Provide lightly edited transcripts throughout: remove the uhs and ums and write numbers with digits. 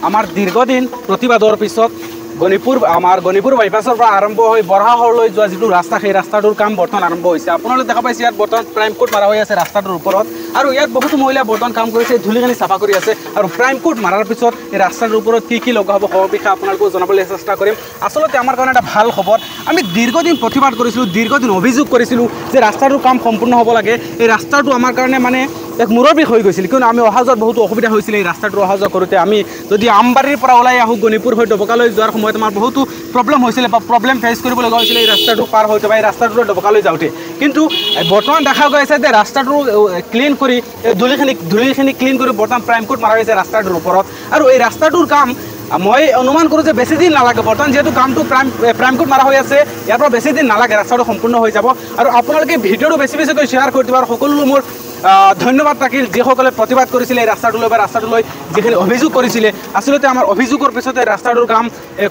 আমাৰ দীৰ্ঘদিন প্ৰতিবাদৰ পিছত গণিপুৰ বাইপাছৰ পৰা আৰম্ভ হৈ বৰহাহৰলৈ যোৱা যিটো ৰাস্তা সেই ৰাস্তাটোৰ কাম বৰ্তমান আৰম্ভ হৈছে। আপোনালোকে দেখা পাইছে ইয়াত বৰ্তমান প্ৰাইম কোট মাৰা হৈ আছে ৰাস্তাটোৰ ওপৰত আৰু ইয়াত বহুতো মহিলাই বৰ্তমান কাম কৰিছে, ধূলিখিনি চাফা কৰি আছে আৰু প্ৰাইম কোট মাৰাৰ পিছত এই ৰাস্তাটোৰ ওপৰত কি লগা হ'ব সব বিষয়ে আপোনালোকক জনাবলৈ চেষ্টা কৰিম। আচলতে আমাৰ কাৰণে এটা ভাল খবৰ, আমি দীৰ্ঘদিন প্ৰতিবাদ কৰিছিলোঁ, দীৰ্ঘদিন অভিযোগ কৰিছিলোঁ যে ৰাস্তাটোৰ কাম সম্পূৰ্ণ হ'ব লাগে। এই ৰাস্তাটো আমাৰ কাৰণে মানে এক মূৰৰ বিষ হৈ গৈছিল, কিয়নো আমি অহা যোৱাত বহুতো অসুবিধা হৈছিল। এই ৰাস্তাটো অহা যোৱা কৰোঁতে আমি যদি আমবাৰীৰ পৰা ওলাই আহোঁ গণিপুৰ হৈ ডবকালৈ যোৱাৰ সময়ত আমাৰ বহুতো প্ৰব্লেম হৈছিলে বা প্ৰব্লেম ফেচ কৰিব লগা হৈছিলে এই ৰাস্তাটো পাৰ হওঁতে বা এই ৰাস্তাটোৰ ডবকালৈ যাওঁতে। কিন্তু বৰ্তমান দেখা গৈছে যে ৰাস্তাটো ক্লিন কৰি ধূলিখিনি ক্লিন কৰি বৰ্তমান প্ৰাইম কোট মাৰা হৈছে ৰাস্তাটোৰ ওপৰত আৰু এই ৰাস্তাটোৰ কাম মই অনুমান কৰোঁ যে বেছি দিন নালাগে। বৰ্তমান যিহেতু কামটো প্ৰাইম কোট মাৰা হৈ আছে, ইয়াৰ পৰা বেছি দিন নালাগে ৰাস্তাটো সম্পূৰ্ণ হৈ যাব আৰু আপোনালোকে ভিডিঅ'টো বেছিকৈ শ্বেয়াৰ কৰি দিব আৰু সকলো মোৰ ধন্যবাদ থাকিল যিসকলে প্ৰতিবাদ কৰিছিলে এই ৰাস্তাটোলৈ বা ৰাস্তাটোলৈ যিখিনি অভিযোগ কৰিছিলে। আচলতে আমাৰ অভিযোগৰ পিছতে ৰাস্তাটোৰ কাম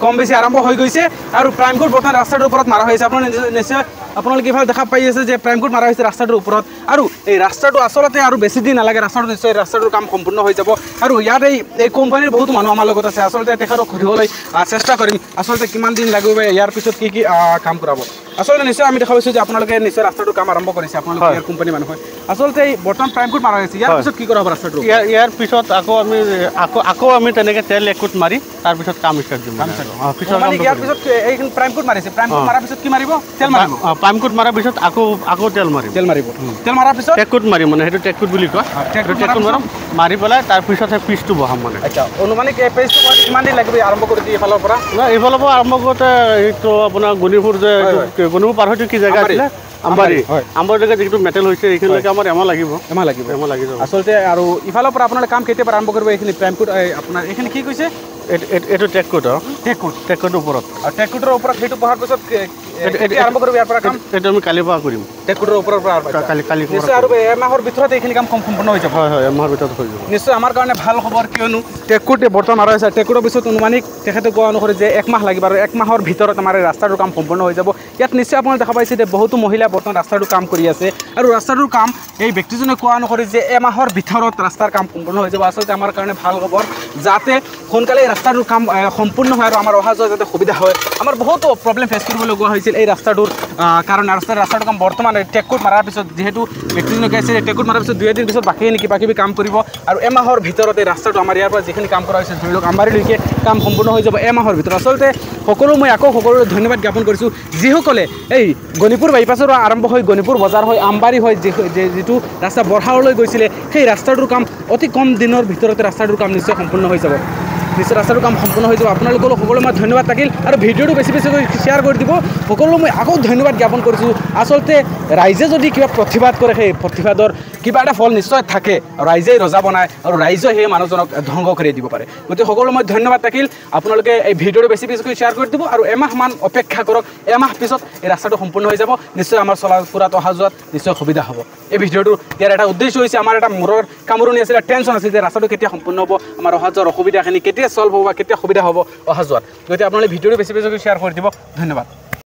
কম বেছি আৰম্ভ হৈ গৈছে আৰু প্ৰাইম কোট বৰ্তমান ৰাস্তাটোৰ ওপৰত মাৰা হৈছে। আপোনালোকে ইফালে দেখা পাই আছে যে প্ৰাইম কোট মাৰা হৈছে ৰাস্তাটোৰ ওপৰত আৰু এই ৰাস্তাটো আচলতে আৰু বেছি দিন নালাগে ৰাস্তাটো নিশ্চয় ৰাস্তাটোৰ কাম সম্পূৰ্ণ হৈ যাব আৰু ইয়াত এই কোম্পানীৰ বহুতো মানুহ আমাৰ লগত আছে। আচলতে তেখেতক সুধিবলৈ চেষ্টা কৰিম আচলতে কিমান দিন লাগিব বা ইয়াৰ পিছত কি কাম কৰাব। আচলতে নিশ্চয় আমি দেখা পাইছোঁ যে আপোনালোকে নিশ্চয় ৰাস্তাটোৰ কাম আৰম্ভ কৰিছে, আপোনালোকে ইয়াৰ কোম্পানী মানুহ হয়। আচলতে বৰ্তমান প্ৰাইম কোট মাৰা হৈছে, ইয়াৰ পিছত কি কৰা হ'ব ৰাস্তাটো? ইয়াৰ পিছত আকৌ আমি তেনেকৈ তেল এক কোট মাৰি তাৰপিছত কাম ষ্টাৰ্ট দিম। ইয়াৰ পিছত এইখিনি প্ৰাইম কোট মাৰিছে, প্ৰাইম কোট মাৰাৰ পিছত কি মাৰিব? তেল মাৰিব। প্ৰাইম কোট মাৰাৰ পিছত আকৌ তেল মাৰিব। তেল মাৰাৰ পিছত টেক কোট মাৰিম, মানে সেইটো টেক কোট বুলি কয়। টেক কোট মাৰিম, মাৰি পেলাই তাৰপিছতহে পিচটো বহাম মানে। আচ্ছা, অনুমানিক এই পেজটো কিমান দিন লাগিব আৰম্ভ কৰি দিয়ে এইফালৰ পৰা? এইফালৰ পৰা আৰম্ভ কৰোঁতে এইটো আপোনাৰ গণিপুৰ যে গণিপুৰ পাৰ হয়তো কি জেগা আছিলে আমবাৰীলৈকে যিটো মেটেল হৈছে এইখিনিলৈকে আমাৰ এমাহ লাগিব। আচলতে আৰু ইফালৰ পৰা আপোনালোকে কাম কেতিয়াবা আৰম্ভ কৰিব? এইখিনি প্ৰাইম কোট আপোনাৰ এইখিনি কি কৈছে? এইটো টেক কোট টেক কোটৰ ওপৰত আৰু টেক কোটৰ ওপৰত সেইটো পঢ়াৰ পিছত আৰম্ভ কৰিব ইয়াৰ পৰা কাম? এইটো আমি কালিৰ পৰা কৰিম। টেক কোটৰ ওপৰৰ পৰা কালি নিশ্চয় আৰু এমাহৰ ভিতৰত এইখিনি কাম সম্পূৰ্ণ হৈ যাব। হয়, এমাহৰ ভিতৰত হৈ যাব। নিশ্চয় আমাৰ কাৰণে ভাল খবৰ, কিয়নো টেক কোট বৰ্তমান মাৰা হৈছে। টেক কোটৰ পিছত অনুমানিক তেখেতে কোৱা অনুসৰি যে একমাহ লাগিব আৰু একমাহৰ ভিতৰত আমাৰ এই ৰাস্তাটোৰ কাম সম্পূৰ্ণ হৈ যাব। ইয়াত নিশ্চয় আপোনালোকে দেখা পাইছে যে বহুতো মহিলাই বৰ্তমান ৰাস্তাটোৰ কাম কৰি আছে আৰু ৰাস্তাটোৰ কাম এই ব্যক্তিজনে কোৱা অনুসৰি যে এমাহৰ ভিতৰত ৰাস্তাৰ কাম সম্পূৰ্ণ হৈ যাব। আচলতে আমাৰ কাৰণে ভাল খবৰ, যাতে সোনকালে এই ৰাস্তাটোৰ কাম সম্পূৰ্ণ হয় আৰু আমাৰ অহা যোৱা যাতে সুবিধা হয়। আমাৰ বহুতো প্ৰব্লেম ফেচ কৰিবলগীয়া হৈছিল এই ৰাস্তাটোৰ কাৰণে। ৰাস্তাটোৰ কাম বৰ্তমান টেক কোট মাৰাৰ পিছত যিহেতু ব্যক্তিজনে কৈছে টেক কোট মাৰাৰ পিছত 2 দিন পিছত বাকীখিনি কিবাকিবি কাম কৰিব আৰু এমাহৰ ভিতৰত এই ৰাস্তাটো আমাৰ ইয়াৰ পৰা যিখিনি কাম কৰা হৈছে ধৰি লওক আমবাৰীলৈকে কাম সম্পূৰ্ণ হৈ যাব এমাহৰ ভিতৰত। আচলতে মই সকলোৰে ধন্যবাদ জ্ঞাপন কৰিছোঁ যিসকলে এই গণিপুৰ বাইপাছৰ পৰা আৰম্ভ হৈ গণিপুৰ বজাৰ হৈ আমবাৰী হৈ যিটো ৰাস্তা বৰহাহৰলৈ গৈছিলে সেই ৰাস্তাটোৰ কাম অতি কম দিনৰ ভিতৰতে ৰাস্তাটোৰ কাম নিশ্চয় সম্পূৰ্ণ হৈ যাব। ৰাস্তাটোৰ কাম সম্পূৰ্ণ হৈ যাব। আপোনালোকলৈ সকলো মই ধন্যবাদ থাকিল আৰু ভিডিঅ'টো বেছিকৈ শ্বেয়াৰ কৰি দিব। সকলো মই আকৌ ধন্যবাদ জ্ঞাপন কৰিছোঁ। আচলতে ৰাইজে যদি কিবা প্ৰতিবাদ কৰে সেই প্ৰতিবাদৰ কিবা এটা ফল নিশ্চয় থাকে। ৰাইজে ৰজা বনায় আৰু ৰাইজে সেই মানুহজনক ধ্বংস কৰি দিব পাৰে। গতিকে সকলো মই ধন্যবাদ থাকিল। আপোনালোকে এই ভিডিঅ'টো বেছিকৈ শ্বেয়াৰ কৰি দিব আৰু এমাহমান অপেক্ষা কৰক। এমাহ পিছত এই ৰাস্তাটো সম্পূৰ্ণ হৈ যাব। নিশ্চয় আমাৰ চলা ফুৰাত অহা যোৱাত নিশ্চয় সুবিধা হ'ব। এই ভিডিঅ'টো ইয়াৰ এটা উদ্দেশ্য হৈছে, আমাৰ এটা মূৰৰ কামোৰণি আছিলে, টেনশ্যন আছিল যে ৰাস্তাটো কেতিয়া সম্পূৰ্ণ হ'ব, আমাৰ অহা যোৱাৰ অসুবিধাখিনি কেতিয়া সলভ হ'ব বা কেতিয়া সুবিধা হ'ব অহা যোৱাত। গতিকে আপোনালোকে ভিডিঅ'টো বেছিকৈ শ্বেয়াৰ কৰি দিব। ধন্যবাদ।